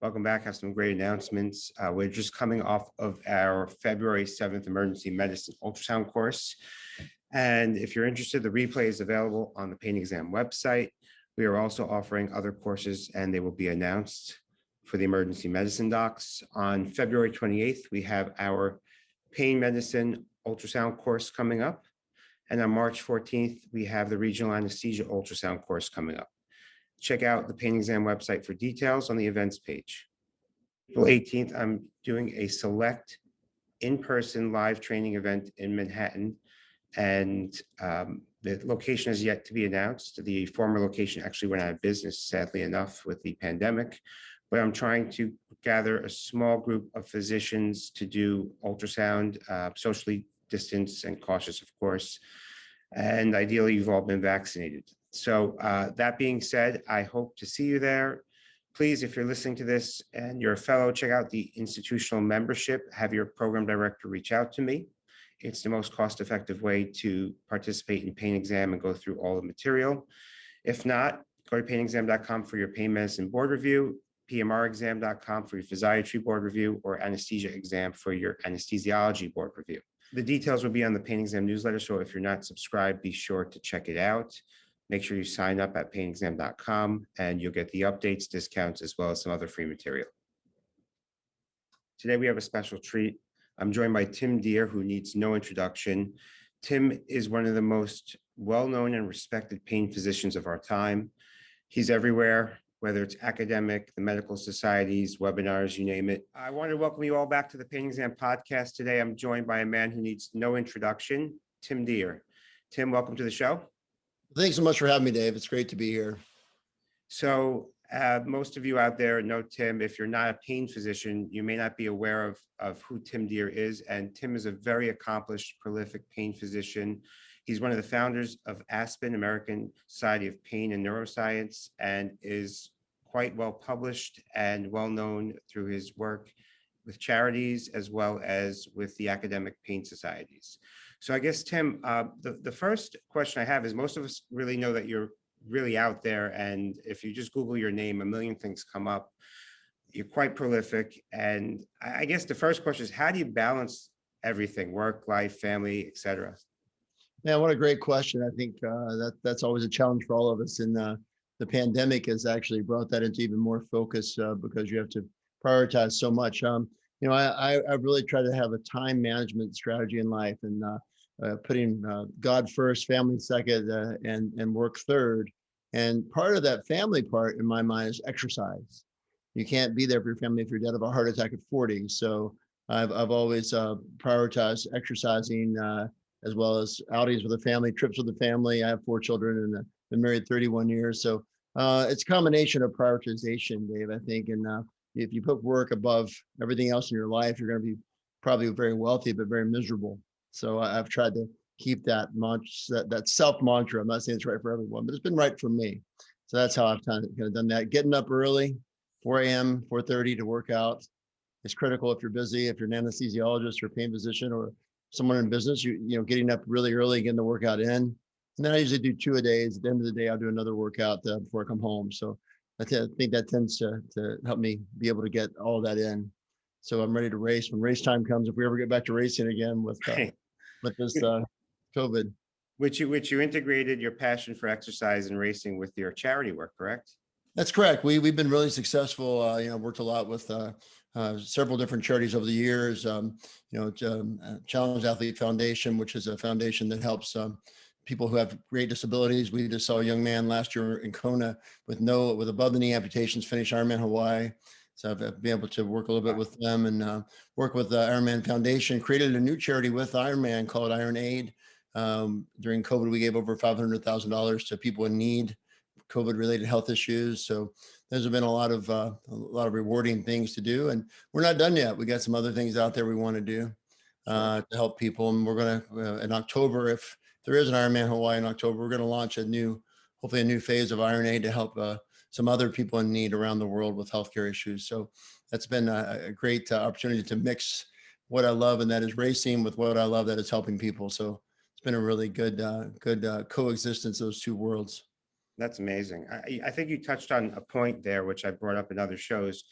Welcome back. Have some great announcements. We're just coming off of our February 7th emergency medicine ultrasound course. And if you're interested, the replay is available on the pain exam website. We are also offering other courses, and they will be announced for the emergency medicine docs. On February 28th, we have our pain medicine ultrasound course coming up. And on March 14th, we have the regional anesthesia ultrasound course coming up. Check out the pain exam website for details on the events page. April 18th, I'm doing a select in-person live training event in Manhattan, and the location is yet to be announced. The former location actually went out of business, sadly enough, with the pandemic, but I'm trying to gather a small group of physicians to do ultrasound, socially distanced and cautious, of course, and ideally you've all been vaccinated. So that being said, I hope to see you there. Please, if you're listening to this and you're a fellow, check out the institutional membership. Have your program director reach out to me. It's the most cost-effective way to participate in pain exam and go through all the material. If not, go to painexam.com for your pain medicine board review, pmrexam.com for your physiatry board review, or anesthesia exam for your anesthesiology board review. The details will be on the pain exam newsletter, so if you're not subscribed, be sure to check it out. Make sure you sign up at painexam.com and you'll get the updates, discounts, as well as some other free material. Today we have a special treat. I'm joined by Tim Deer, who needs no introduction. Tim is one of the most well-known and respected pain physicians of our time. He's everywhere, whether it's academic, the medical societies, webinars, you name it. I want to welcome you all back to the Pain Exam podcast. Today I'm joined by a man who needs no introduction, Tim Deer. Tim, welcome to the show. Thanks so much for having me, Dave. It's great to be here. So most of you out there know Tim. If you're not a pain physician, you may not be aware of who Tim Deer is. And Tim is a very accomplished, prolific pain physician. He's one of the founders of ASPN, American Society of Pain and Neuroscience, and is quite well published and well known through his work with charities as well as with the academic pain societies. So I guess, Tim, the first question I have is, most of us really know that you're really out there, and if you just Google your name, a million things come up. You're quite prolific, and I guess the first question is, how do you balance everything, work, life, family, etc.? Man, what a great question. I think that's always a challenge for all of us, and the pandemic has actually brought that into even more focus because you have to prioritize so much. I really try to have a time management strategy in life, and putting God first, family second, and work third. And part of that family part in my mind is exercise. You can't be there for your family if you're dead of a heart attack at 40. So I've always prioritized exercising as well as outings with the family, trips with the family. I have 4 children and been married 31 years. So it's a combination of prioritization, Dave, I think. And if you put work above everything else in your life, you're going to be probably very wealthy, but very miserable. So I've tried to keep that self mantra. I'm not saying it's right for everyone, but it's been right for me. So that's how I've kind of done that. Getting up early, 4 a.m., 4:30 to work out. It's critical if you're busy, if you're an anesthesiologist or pain physician or someone in business, getting up really early, getting the workout in. And then I usually do 2 a day. At the end of the day, I'll do another workout before I come home. So I think that tends to help me be able to get all of that in. So I'm ready to race when race time comes. If we ever get back to racing again with this COVID. Which you integrated your passion for exercise and racing with your charity work, correct? That's correct. We've been really successful. Worked a lot with several different charities over the years. Challenge Athlete Foundation, which is a foundation that helps people who have great disabilities. We just saw a young man last year in Kona with above the knee amputations finish Ironman Hawaii. So I've been able to work a little bit with them and work with the Ironman Foundation, created a new charity with Ironman called Iron Aid. During COVID, we gave over $500,000 to people in need, COVID-related health issues. So there's been a lot of rewarding things to do, and we're not done yet. We got some other things out there we want to do to help people, and we're going to in October, if there is an Ironman Hawaii in October, we're going to launch hopefully a new phase of Iron Aid to help some other people in need around the world with healthcare issues. So that's been a great opportunity to mix what I love, and that is racing, with what I love, that is helping people. So it's been a really good coexistence of those two worlds. That's amazing. I think you touched on a point there, which I brought up in other shows.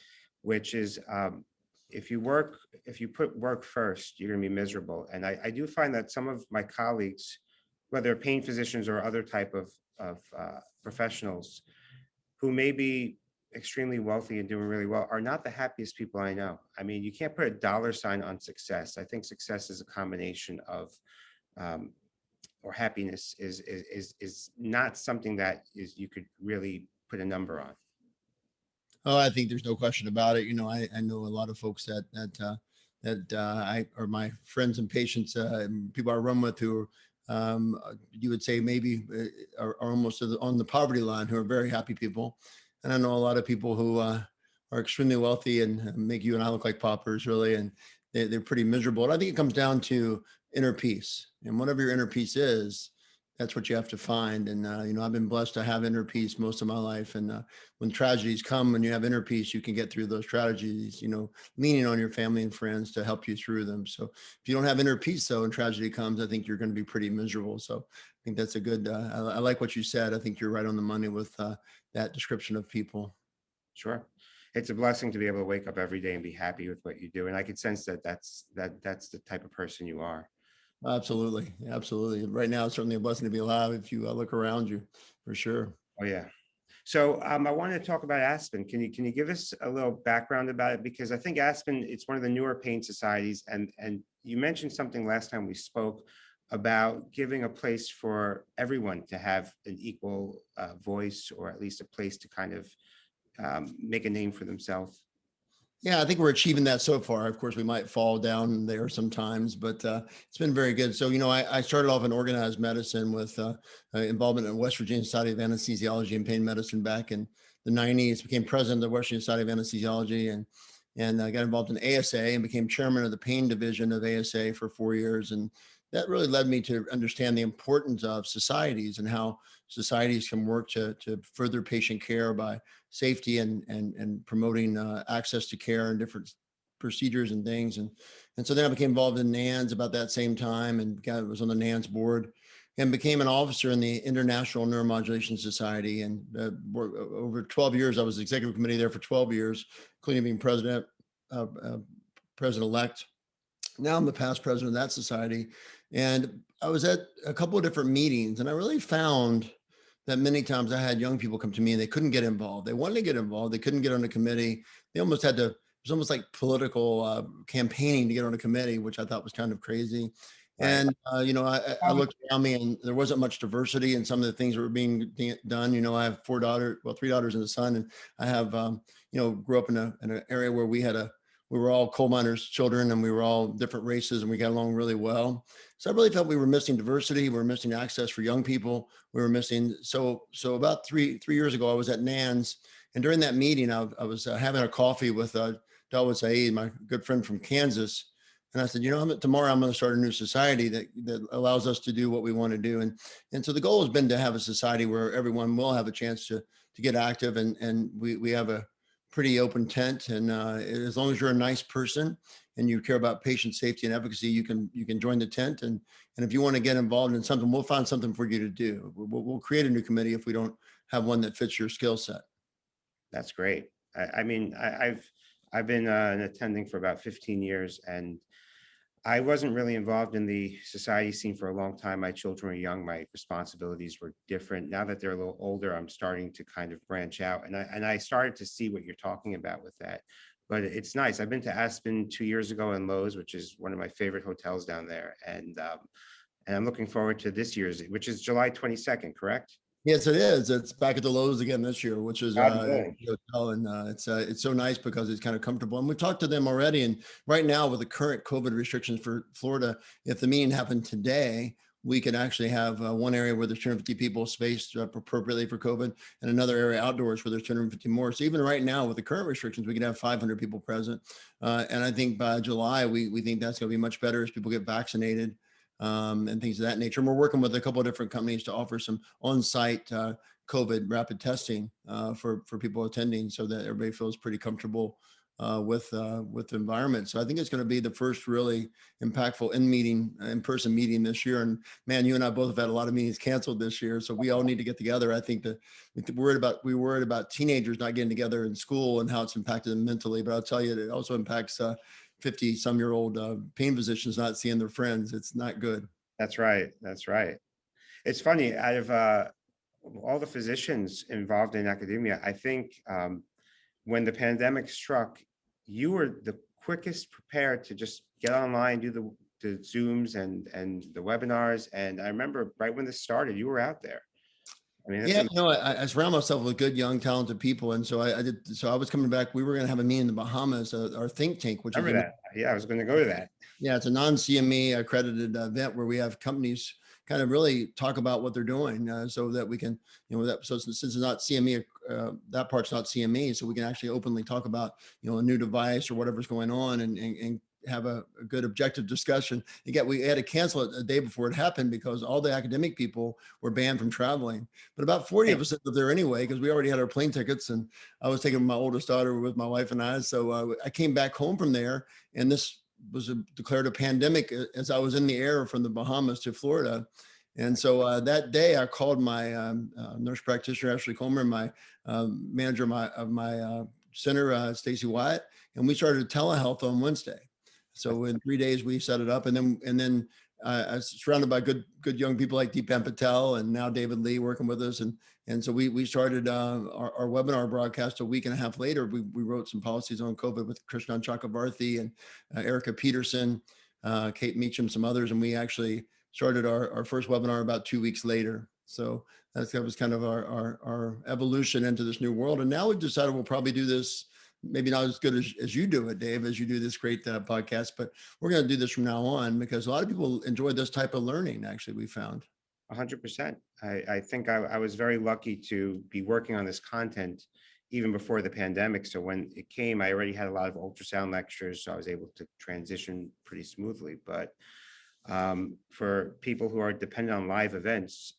which is if you put work first, you're going to be miserable. And I do find that some of my colleagues, whether pain physicians or other type of professionals who may be extremely wealthy and doing really well, are not the happiest people I know. I mean, you can't put a dollar sign on success. I think success is a combination of um, or happiness is not something that is you could really put a number on. Oh, I think there's no question about it. I know a lot of folks that are my friends and patients, and people I run with who you would say maybe are almost on the poverty line, who are very happy people. And I know a lot of people who are extremely wealthy and make you and I look like paupers, really, and they're pretty miserable. And I think it comes down to inner peace, and whatever your inner peace is, that's what you have to find. And I've been blessed to have inner peace most of my life, and when tragedies come, when you have inner peace, you can get through those tragedies, leaning on your family and friends to help you through them. So if you don't have inner peace, though, and tragedy comes, I think you're going to be pretty miserable. So I think that's a good, I like what you said. I think you're right on the money with that description of people. Sure. It's a blessing to be able to wake up every day and be happy with what you do. And I could sense that that's the type of person you are. Absolutely. Absolutely. Right now, it's certainly a blessing to be alive if you look around you, for sure. Oh yeah. So I wanted to talk about Aspen. Can you give us a little background about it? Because I think Aspen, it's one of the newer pain societies, and you mentioned something last time we spoke about giving a place for everyone to have an equal voice, or at least a place to kind of make a name for themselves. Yeah, I think we're achieving that so far. Of course, we might fall down there sometimes, but it's been very good. So, I started off in organized medicine with involvement in West Virginia Society of Anesthesiology and Pain Medicine back in the 90s, became president of the West Virginia Society of Anesthesiology, and got involved in ASA and became chairman of the pain division of ASA for 4 years. And that really led me to understand the importance of societies and how societies can work to further patient care by safety and promoting access to care and different procedures and things. And so then I became involved in NANS about that same time, and was on the NANS board and became an officer in the International Neuromodulation Society. And over 12 years, I was executive committee there for 12 years, including being president-elect. Now I'm the past president of that society. And I was at a couple of different meetings, and I really found that many times I had young people come to me and they couldn't get involved. They wanted to get involved. They couldn't get on a committee. They almost had to, it was almost like political campaigning to get on a committee, which I thought was kind of crazy. Right. And, I looked around me and there wasn't much diversity in some of the things that were being done. I have 3 daughters and a son. And I have, grew up in an area where we were all coal miners' children, and we were all different races, and we got along really well. So I really felt we were missing diversity. We were missing access for young people. We were missing. So about three years ago, I was at NANS, and during that meeting, I was having a coffee with Dalwood Saeed, my good friend from Kansas. And I said, tomorrow I'm going to start a new society that allows us to do what we want to do. And so the goal has been to have a society where everyone will have a chance to get active. And we have a pretty open tent. And as long as you're a nice person and you care about patient safety and efficacy, you can join the tent. And if you want to get involved in something, we'll find something for you to do. We'll create a new committee if we don't have one that fits your skill set. That's great. I mean, I've been an attending for about 15 years, and I wasn't really involved in the society scene for a long time. My children were young. My responsibilities were different. Now that they're a little older, I'm starting to kind of branch out, and I started to see what you're talking about with that. But it's nice. I've been to Aspen 2 years ago in Lowe's, which is one of my favorite hotels down there, and I'm looking forward to this year's, which is July 22nd, correct? Yes, it is. It's back at the Lowe's again this year, which is God willing. hotel, and it's so nice because it's kind of comfortable. And we've talked to them already. And right now, with the current COVID restrictions for Florida, if the meeting happened today, we could actually have one area where there's 250 people spaced appropriately for COVID, and another area outdoors where there's 250 more. So even right now, with the current restrictions, we could have 500 people present. And I think by July, we think that's going to be much better as people get vaccinated. And things of that nature. And we're working with a couple of different companies to offer some on-site COVID rapid testing for people attending, so that everybody feels pretty comfortable with the environment. So I think it's going to be the first really impactful in-person meeting this year. And man, you and I both have had a lot of meetings canceled this year, so we all need to get together. I think that we worried about teenagers not getting together in school and how it's impacted them mentally. But I'll tell you, it also impacts 50-some-year-old pain physicians not seeing their friends. It's not good. That's right. That's right. It's funny, out of all the physicians involved in academia, I think when the pandemic struck, you were the quickest prepared to just get online, do the Zooms and the webinars. And I remember right when this started, you were out there. I mean, Yeah, I surround myself with good, young, talented people, and so I did. So I was coming back. We were going to have a meeting in the Bahamas, our think tank, which is remember that. Yeah, I was going to go to that. yeah, it's a non-CME accredited event where we have companies kind of really talk about what they're doing, so that we can, so since it's not CME, that part's not CME, so we can actually openly talk about, a new device or whatever's going on, and have a good objective discussion. Again, we had to cancel it a day before it happened because all the academic people were banned from traveling. But about 40 of us ended up there anyway because we already had our plane tickets, and I was taking my oldest daughter with my wife and I. So I came back home from there, and this was declared a pandemic as I was in the air from the Bahamas to Florida. And so that day I called my nurse practitioner, Ashley Coleman, my manager of my center, Stacy Wyatt, and we started telehealth on Wednesday. So in 3 days we set it up, and then I was surrounded by good young people like Deepan Patel and now David Lee working with us, and so we started our webinar broadcast a week and a half later. We wrote some policies on COVID with Krishnan Chakravarthi and Erica Peterson, Kate Meacham, some others, and we actually started our first webinar about 2 weeks later. So that was kind of our evolution into this new world. And now we've decided we'll probably do this, maybe not as good as you do it, Dave, as you do this great podcast, but we're going to do this from now on because a lot of people enjoy this type of learning. Actually, we found 100%. I think I was very lucky to be working on this content even before the pandemic. So when it came, I already had a lot of ultrasound lectures, so I was able to transition pretty smoothly. But for people who are dependent on live events,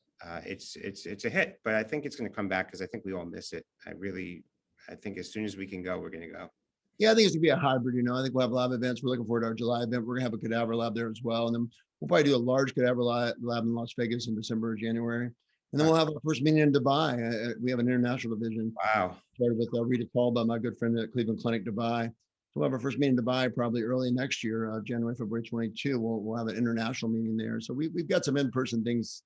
it's a hit. But I think it's going to come back because I think we all miss it. I think as soon as we can go, we're going to go. Yeah, I think it's gonna be a hybrid. I think we'll have live events. We're looking forward to our July event. We're gonna have a cadaver lab there as well, and then we'll probably do a large cadaver lab in Las Vegas in December or January. And then we'll have our first meeting in Dubai. We have an international division. Wow. Started with Rita Talba, my good friend at Cleveland Clinic Dubai. So we'll have our first meeting in Dubai probably early next year, January, February 22. We'll have an international meeting there. So we've got some in-person things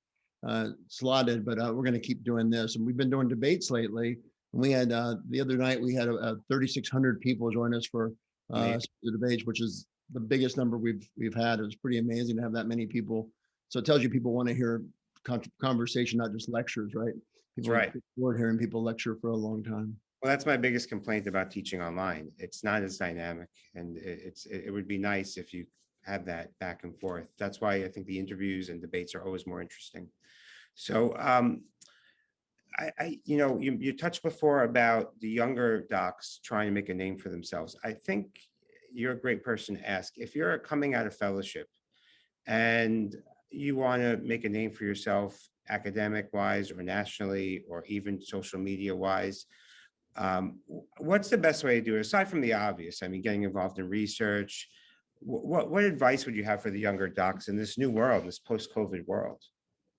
slotted, but we're going to keep doing this. And we've been doing debates lately. And we had the other night we had 3,600 people join us for the debates, which is the biggest number we've had. It was pretty amazing to have that many people. So it tells you people want to hear conversation, not just lectures, right? People That's right. We're hearing people lecture for a long time. Well, that's my biggest complaint about teaching online. It's not as dynamic, and it would be nice if you had that back and forth. That's why I think the interviews and debates are always more interesting. So you touched before about the younger docs trying to make a name for themselves. I think you're a great person to ask. If you're coming out of fellowship and you want to make a name for yourself academic wise or nationally or even social media wise, what's the best way to do it aside from the obvious? I mean, getting involved in research. What advice would you have for the younger docs in this new world, this post-COVID world?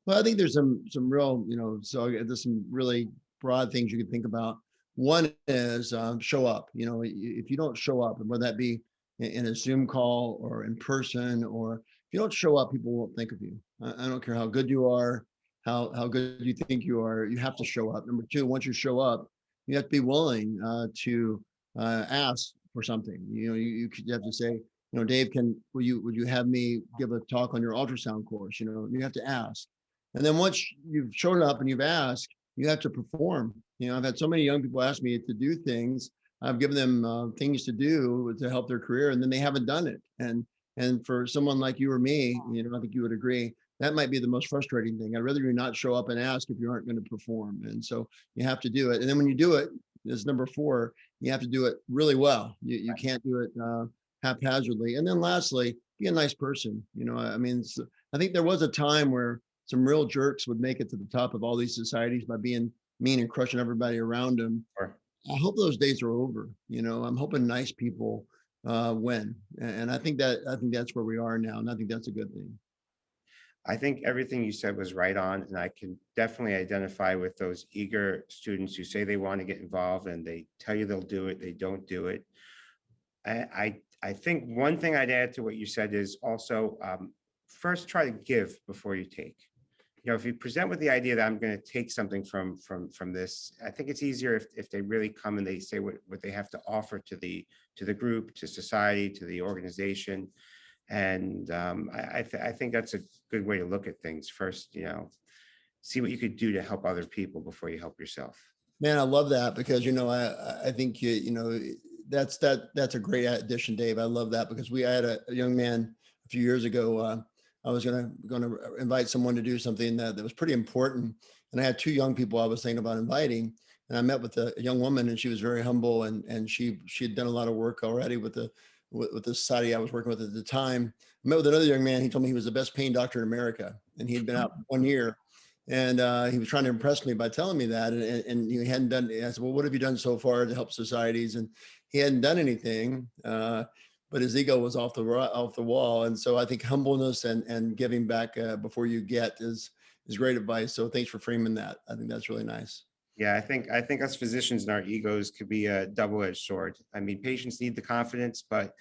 Well, I think there's some real, so there's some really broad things you can think about. One is show up. If you don't show up, and whether that be in a Zoom call or in person, or if you don't show up, people won't think of you. I don't care how good you are, how good you think you are. You have to show up. Number two, once you show up, you have to be willing to ask for something. You have to say, Dave, would you have me give a talk on your ultrasound course? You have to ask. And then once you've shown up and you've asked, you have to perform. I've had so many young people ask me to do things. I've given them things to do to help their career, and then they haven't done it. And for someone like you or me, I think you would agree, that might be the most frustrating thing. I'd rather you not show up and ask if you aren't going to perform. And so you have to do it. And then when you do it, this is number 4, you have to do it really well. You can't do it haphazardly. And then lastly, be a nice person. I think there was a time where some real jerks would make it to the top of all these societies by being mean and crushing everybody around them. Sure. I hope those days are over. I'm hoping nice people win, and I think that's where we are now, and I think that's a good thing. I think everything you said was right on, and I can definitely identify with those eager students who say they want to get involved and they tell you they'll do it, they don't do it. I think one thing I'd add to what you said is also first try to give before you take. If you present with the idea that I'm going to take something from this, I think it's easier if they really come and they say what they have to offer to the group, to society, to the organization. And I think that's a good way to look at things. First, see what you could do to help other people before you help yourself. Man, I love that because I think that's a great addition, Dave. I love that because I had a young man a few years ago. I was gonna invite someone to do something that was pretty important, and I had two young people I was thinking about inviting. And I met with a young woman, and she was very humble, and she had done a lot of work already with the society I was working with at the time. I met with another young man. He told me he was the best pain doctor in America, and he'd been out 1 year. And he was trying to impress me by telling me that, and he hadn't done. I said, "Well, what have you done so far to help societies?" And he hadn't done anything, but his ego was off the wall. And so I think humbleness and giving back before you get is great advice. So thanks for framing that. I think that's really nice. Yeah, I think us physicians and our egos could be a double-edged sword. I mean, patients need the confidence, but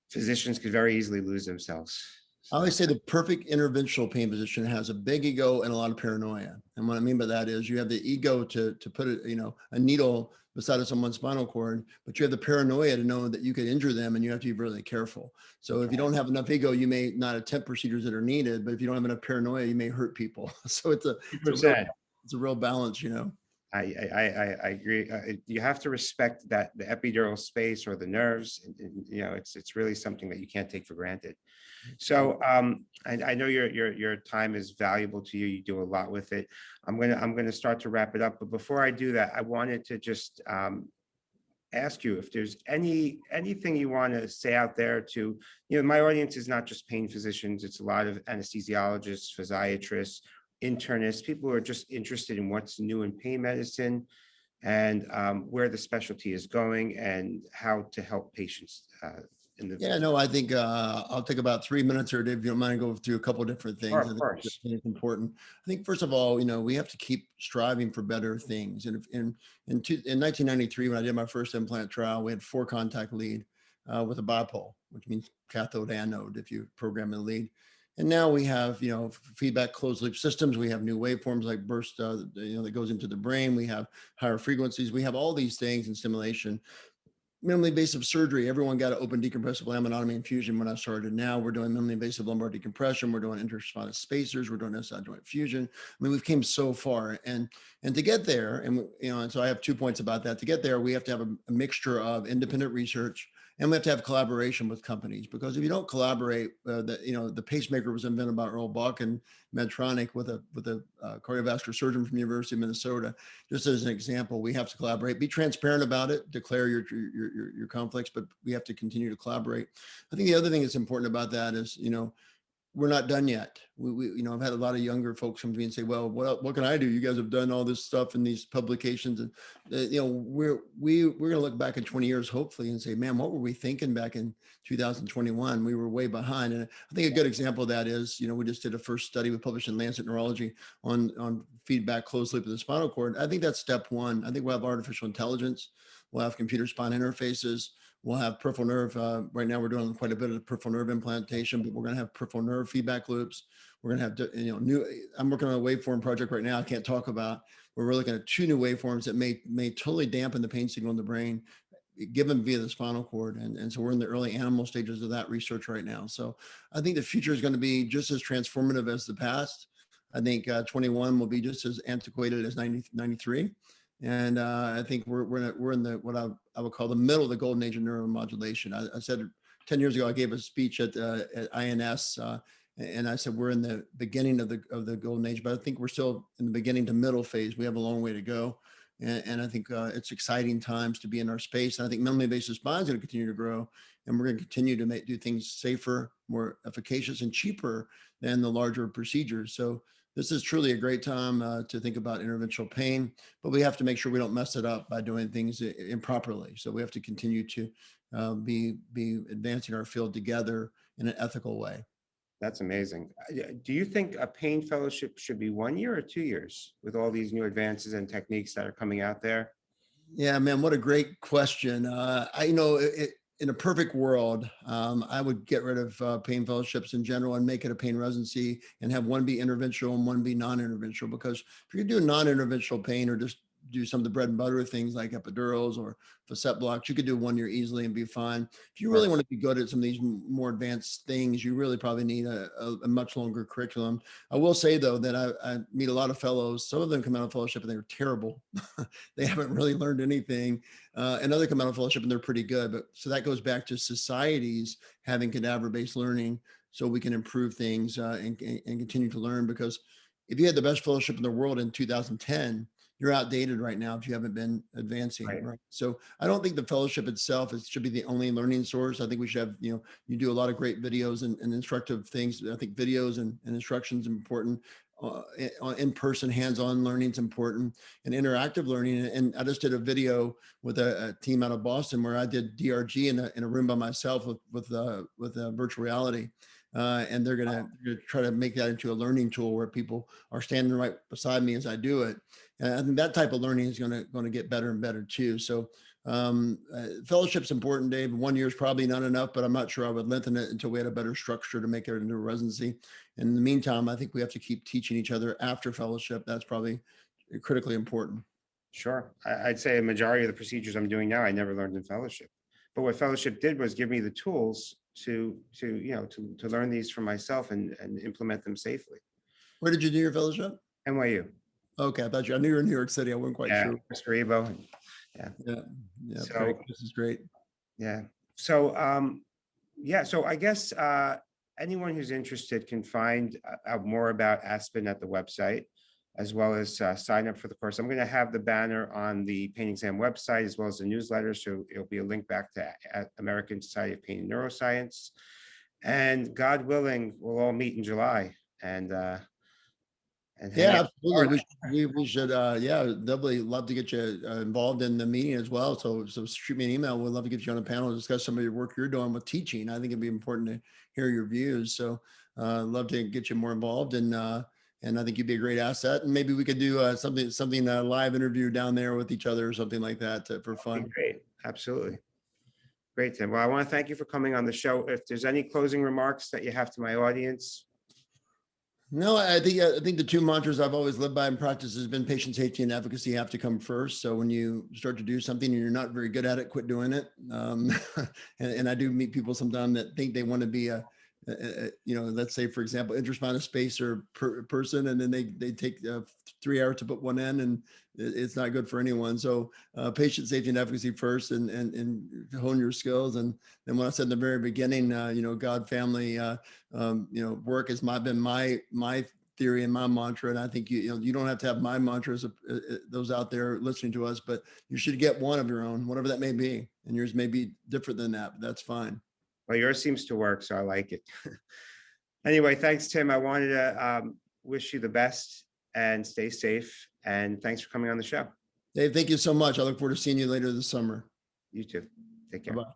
physicians could very easily lose themselves. I So always say the perfect interventional pain physician has a big ego and a lot of paranoia. And what I mean by that is you have the ego to put a needle beside of someone's spinal cord, but you have the paranoia to know that you could injure them and you have to be really careful. So if you don't have enough ego, you may not attempt procedures that are needed, but if you don't have enough paranoia, you may hurt people. So it's a real 100%. it's a real balance. I agree. You have to respect that the epidural space or the nerves. It's really something that you can't take for granted. So I know your time is valuable to you. You do a lot with it. I'm gonna start to wrap it up. But before I do that, I wanted to just ask you if there's anything you want to say out there to, my audience is not just pain physicians, it's a lot of anesthesiologists, physiatrists, internists, people who are just interested in what's new in pain medicine and where the specialty is going and how to help patients in the Yeah, no, I think I'll take about 3 minutes or if you don't mind, go through a couple of different Or things. I of think course. it's important. I think first of all, we have to keep striving for better things. And in 1993, when I did my first implant trial, we had 4 contact lead with a bipole, which means cathode anode if you program the lead. And now we have, feedback closed loop systems. We have new waveforms like burst, that goes into the brain. We have higher frequencies. We have all these things in stimulation. Minimally invasive surgery. Everyone got an open decompressible amyotomy infusion when I started. Now we're doing minimally invasive lumbar decompression. We're doing interspinal spacers. We're doing SI joint fusion. I mean, we've came so far, and to get there, and so I have 2 points about that. To get there, we have to have a mixture of independent research, and we have to have collaboration with companies. Because if you don't collaborate, the pacemaker was invented by Earl Buck and Medtronic with a cardiovascular surgeon from University of Minnesota. Just as an example, we have to collaborate, be transparent about it, declare your conflicts, but we have to continue to collaborate. I think the other thing that's important about that is, we're not done yet. I've had a lot of younger folks come to me and say, well, what can I do? You guys have done all this stuff in these publications. And, we're going to look back in 20 years, hopefully, and say, man, what were we thinking back in 2021? We were way behind. And I think a good example of that is, we just did a first study we published in Lancet Neurology on feedback closed loop of the spinal cord. I think that's step one. I think we'll have artificial intelligence. We'll have computer spine interfaces. We'll have peripheral nerve. Right now, we're doing quite a bit of peripheral nerve implantation, but we're going to have peripheral nerve feedback loops. We're going to have, new. I'm working on a waveform project right now. I can't talk about. Where we're looking at 2 new waveforms that may totally dampen the pain signal in the brain, given via the spinal cord. And so we're in the early animal stages of that research right now. So I think the future is going to be just as transformative as the past. I think 21 will be just as antiquated as 93. And I think we're in the what I would call the middle of the golden age of neuromodulation. I said 10 years ago I gave a speech at INS, and I said we're in the beginning of the golden age, but I think we're still in the beginning to middle phase. We have a long way to go, and I think it's exciting times to be in our space. And I think minimally invasive spine is going to continue to grow, and we're going to continue to do things safer, more efficacious, and cheaper than the larger procedures. So this is truly a great time to think about interventional pain, but we have to make sure we don't mess it up by doing things improperly. So we have to continue to be advancing our field together in an ethical way. That's amazing. Do you think a pain fellowship should be 1 year or 2 years with all these new advances and techniques that are coming out there? Yeah, man, what a great question. In a perfect world, I would get rid of pain fellowships in general and make it a pain residency and have one be interventional and one be non-interventional. Because if you're doing non-interventional pain or just do some of the bread and butter things like epidurals or facet blocks, you could do 1 year easily and be fine. If you really want to be good at some of these more advanced things, you really probably need a much longer curriculum. I will say though that I meet a lot of fellows. Some of them come out of fellowship and they're terrible. They haven't really learned anything. And other come out of fellowship and they're pretty good. But so that goes back to societies having cadaver-based learning so we can improve things and continue to learn. Because if you had the best fellowship in the world in 2010, you're outdated right now if you haven't been advancing, right? So I don't think the fellowship itself should be the only learning source. I think we should have, you do a lot of great videos and instructive things. I think videos and instructions are important. In-person hands-on learning is important, and interactive learning. And I just did a video with a team out of Boston where I did DRG in a room by myself with virtual reality. And they're gonna try to make that into a learning tool where people are standing right beside me as I do it. And I think that type of learning is gonna get better and better too. So fellowship's important, Dave. 1 year is probably not enough, but I'm not sure I would lengthen it until we had a better structure to make it into a residency. And in the meantime, I think we have to keep teaching each other after fellowship. That's probably critically important. Sure. I'd say a majority of the procedures I'm doing now, I never learned in fellowship. But what fellowship did was give me the tools to learn these for myself and implement them safely. Where did you do your fellowship? NYU. Okay, I knew you were in New York City. I wasn't quite Yeah, sure. Mr. Ebo. Yeah. Yeah. So this is great. yeah. So so I guess anyone who's interested can find out more about Aspen at the website, as well as sign up for the course. I'm going to have the banner on the pain exam website, as well as the newsletter. So it'll be a link back to American Society of Pain Neuroscience. And God willing, we'll all meet in July and hang Yeah, out. absolutely. We should definitely love to get you involved in the meeting as well. So shoot me an email. We'd love to get you on a panel to discuss some of your work you're doing with teaching. I think it'd be important to hear your views. So love to get you more involved, and I think you'd be a great asset. And maybe we could do something live interview down there with each other or something like that for fun. Great, absolutely. Great, Tim. Well, I want to thank you for coming on the show. If there's any closing remarks that you have to my audience. No, I think the two mantras I've always lived by in practice has been patient safety and efficacy have to come first. So when you start to do something and you're not very good at it, quit doing it. And I do meet people sometimes that think they want to be let's say, for example, interspinal spacer person, and then they take 3 hours to put one in, and it's not good for anyone. So patient safety and efficacy first, and hone your skills. And then when I said in the very beginning, God, family, work has been my theory and my mantra. And I think you don't have to have my mantras, those out there listening to us, but you should get one of your own, whatever that may be. And yours may be different than that, but that's fine. Well, yours seems to work, so I like it. Anyway, thanks, Tim. I wanted to wish you the best and stay safe. And thanks for coming on the show. Dave, thank you so much. I look forward to seeing you later this summer. You too. Take care. Bye-bye.